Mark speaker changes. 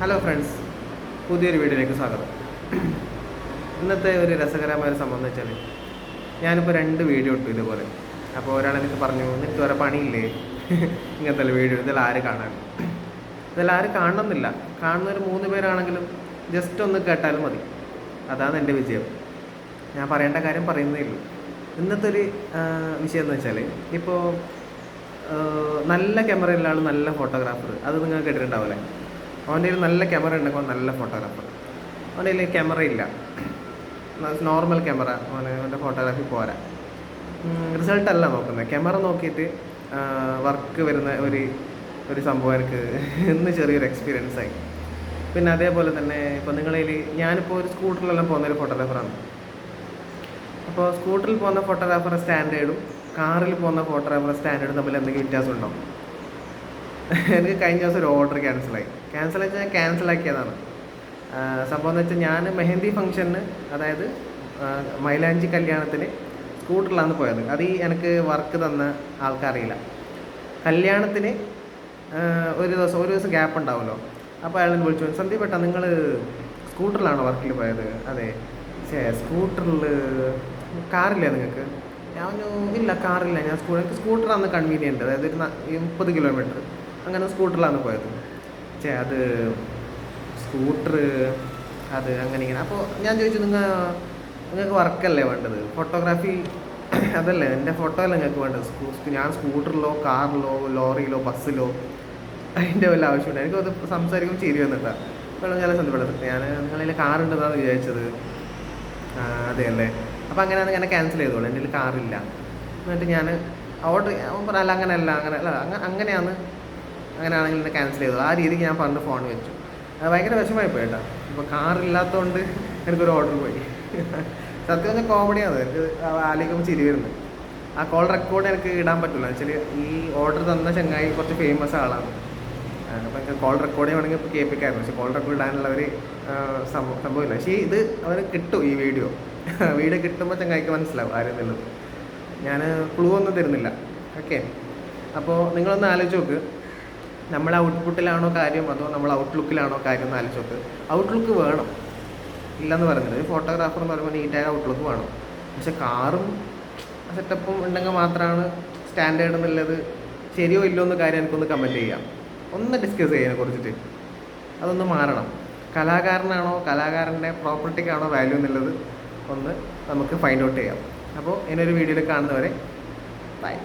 Speaker 1: Hello friends, പുതിയൊരു വീഡിയോയിലേക്ക് സ്വാഗതം. ഇന്നത്തെ ഒരു രസകരമായ സംഭവം എന്ന് വെച്ചാൽ ഞാനിപ്പോൾ 2 വീഡിയോ ഇട്ടു ഇതുപോലെ. അപ്പോൾ ഒരാളെനിക്ക് പറഞ്ഞു, നിനക്ക് വേറെ പണിയില്ലേ ഇങ്ങനത്തെ വീഡിയോ ഇതെല്ലാം ആര് കാണാൻ, ഇതെല്ലാം ആരും കാണണമെന്നില്ല. കാണുന്നൊരു 3 പേരാണെങ്കിലും ജസ്റ്റ് ഒന്ന് കേട്ടാലും മതി. അതാണ് എൻ്റെ വിജയം. ഞാൻ പറയേണ്ട കാര്യം പറയുന്നേ ഉള്ളൂ. ഇന്നത്തെ ഒരു വിഷയം എന്ന് വെച്ചാൽ, ഇപ്പോൾ നല്ല ക്യാമറയുള്ള ആൾ നല്ല ഫോട്ടോഗ്രാഫർ, അത് നിങ്ങൾ കേട്ടിട്ടുണ്ടാവില്ലേ. അവൻ്റെ കയ്യിൽ നല്ല ക്യാമറ ഉണ്ടെങ്കിൽ നല്ല ഫോട്ടോഗ്രാഫർ. അവൻ്റെ കയ്യിൽ ക്യാമറ ഇല്ല, നോർമൽ ക്യാമറ, അവൻ്റെ ഫോട്ടോഗ്രാഫി പോരാ. റിസൾട്ടല്ല നോക്കുന്നത്, ക്യാമറ നോക്കിയിട്ട് വർക്ക് വരുന്ന ഒരു സംഭവം എനിക്ക് ഇന്ന് ചെറിയൊരു എക്സ്പീരിയൻസ് ആയി. പിന്നെ അതേപോലെ തന്നെ ഇപ്പോൾ നിങ്ങളിൽ ഞാനിപ്പോൾ ഒരു സ്കൂട്ടറിലെല്ലാം പോകുന്നൊരു ഫോട്ടോഗ്രാഫറാണ്. അപ്പോൾ സ്കൂട്ടറിൽ പോകുന്ന ഫോട്ടോഗ്രാഫറുടെ സ്റ്റാൻഡേർഡും കാറിൽ പോകുന്ന ഫോട്ടോഗ്രാഫറുടെ സ്റ്റാൻഡേർഡും തമ്മിൽ എന്തെങ്കിലും വ്യത്യാസമുണ്ടോ? എനിക്ക് കഴിഞ്ഞ ദിവസം ഒരു ഓർഡർ ക്യാൻസലായി വെച്ചാൽ ഞാൻ ക്യാൻസലാക്കിയതാണ്. സംഭവം എന്ന് വെച്ചാൽ ഞാൻ മെഹന്തി ഫംഗ്ഷന്, അതായത് മൈലാഞ്ചി കല്യാണത്തിന് സ്കൂട്ടറിലാണ് പോയത്. അത് എനിക്ക് വർക്ക് തന്ന ആൾക്കറിയില്ല. കല്യാണത്തിന് ഒരു ദിവസം ഗ്യാപ്പ് ഉണ്ടാവുമല്ലോ. അപ്പോൾ അയാൾ വിളിച്ചു, സന്ദീപ് ഏട്ടാ നിങ്ങൾ സ്കൂട്ടറിലാണോ വർക്കിൽ പോയത്? അതെ. സ്കൂട്ടറിൽ കാറില്ലേ നിങ്ങൾക്ക്? ഞാൻ ഇല്ല, കാറില്ല, ഞാൻ എനിക്ക് സ്കൂട്ടറാണ് കൺവീനിയൻറ്റ്, അതായത് ഒരു 30 കിലോമീറ്റർ അങ്ങനെ സ്കൂട്ടറിലാണ് പോയത്. അത് സ്കൂട്ടർ അത് അങ്ങനെ ഇങ്ങനെ. അപ്പോൾ ഞാൻ ചോദിച്ചു, നിങ്ങൾക്ക് വർക്കല്ലേ വേണ്ടത്, ഫോട്ടോഗ്രാഫി അതല്ലേ, എൻ്റെ ഫോട്ടോ അല്ലേ നിങ്ങൾക്ക് വേണ്ടത്? ഞാൻ സ്കൂട്ടറിലോ കാറിലോ ലോറിയിലോ ബസ്സിലോ അതിൻ്റെ വല്ല ആവശ്യമുണ്ട്? എനിക്കത് സംസാരിക്കുമ്പോൾ ചിരി വന്നിട്ടാണ്. അപ്പോൾ ഞാൻ സന്ദർഭപ്പെടുത്തി, ഞാൻ നിങ്ങളിൽ കാറുണ്ടെന്നാണ് വിചാരിച്ചത്. അതെ അല്ലേ. അപ്പോൾ അങ്ങനെയാണ് ഞാൻ ക്യാൻസൽ ചെയ്തോളൂ, എൻ്റെ കയ്യിൽ കാറില്ല. എന്നിട്ട് ഞാൻ ഓർഡർ അല്ല അങ്ങനെയാണെങ്കിൽ എന്നെ ക്യാൻസൽ ചെയ്തോളൂ. ആ രീതിക്ക് ഞാൻ പറഞ്ഞ് ഫോൺ വെച്ചു. അത് ഭയങ്കര വിഷമമായി പോയി കേട്ടോ. ഇപ്പോൾ കാറില്ലാത്തതുകൊണ്ട് എനിക്കൊരു ഓർഡർ പോയി. സത്യം പറഞ്ഞാൽ കോമഡിയാണ്, എനിക്ക് ആലോചിക്കുമ്പോൾ ചിരി വരുന്നത്. ആ കോൾ റെക്കോർഡ് എനിക്ക് ഇടാൻ പറ്റില്ല. വെച്ചാൽ ഈ ഓർഡർ തന്ന ചങ്ങായി കുറച്ച് ഫേമസ് ആളാണ്. അപ്പോൾ എനിക്ക് കോൾ റെക്കോർഡ് വേണമെങ്കിൽ ഇപ്പോൾ കേൾപ്പിക്കായിരുന്നു, പക്ഷേ കോൾ റെക്കോർഡ് ഇടാനുള്ള ഒരു സംഭവമില്ല. പക്ഷേ ഇത് അവർ കിട്ടും, ഈ വീഡിയോ കിട്ടുമ്പോൾ ചങ്ങായിക്ക് മനസ്സിലാവും ആരെന്നുള്ളത്. ഞാൻ ക്ലൂ ഒന്നും തരുന്നില്ല. ഓക്കെ, അപ്പോൾ നിങ്ങളൊന്ന് ആലോചിച്ച് നോക്ക്, നമ്മൾ ഔട്ട്പുട്ടിലാണോ കാര്യം അതോ നമ്മൾ ഔട്ട്ലുക്കിലാണോ കാര്യം എന്ന് ആലോചിച്ച് നോക്ക്. ഔട്ട്ലുക്ക് വേണം, ഇല്ലെന്ന് പറയുന്നത്. ഒരു ഫോട്ടോഗ്രാഫർ എന്ന് പറയുമ്പോൾ നീറ്റായ ഔട്ട്ലുക്ക് വേണം. പക്ഷെ കാറും സെറ്റപ്പും ഉണ്ടെങ്കിൽ മാത്രമാണ് സ്റ്റാൻഡേർഡ് എന്നുള്ളത് ശരിയോ ഇല്ലോ എന്ന് കാര്യം എനിക്കൊന്ന് കമൻറ്റ് ചെയ്യാം, ഒന്ന് ഡിസ്കസ് ചെയ്യാനെ കുറിച്ചിട്ട്. അതൊന്ന് മാറണം. കലാകാരനാണോ കലാകാരൻ്റെ പ്രോപ്പർട്ടിക്കാണോ വാല്യൂ എന്നുള്ളത് ഒന്ന് നമുക്ക് ഫൈൻഡ് ഔട്ട് ചെയ്യാം. അപ്പോൾ ഇനിയൊരു വീഡിയോയിൽ കാണുന്നവരെ ബൈ.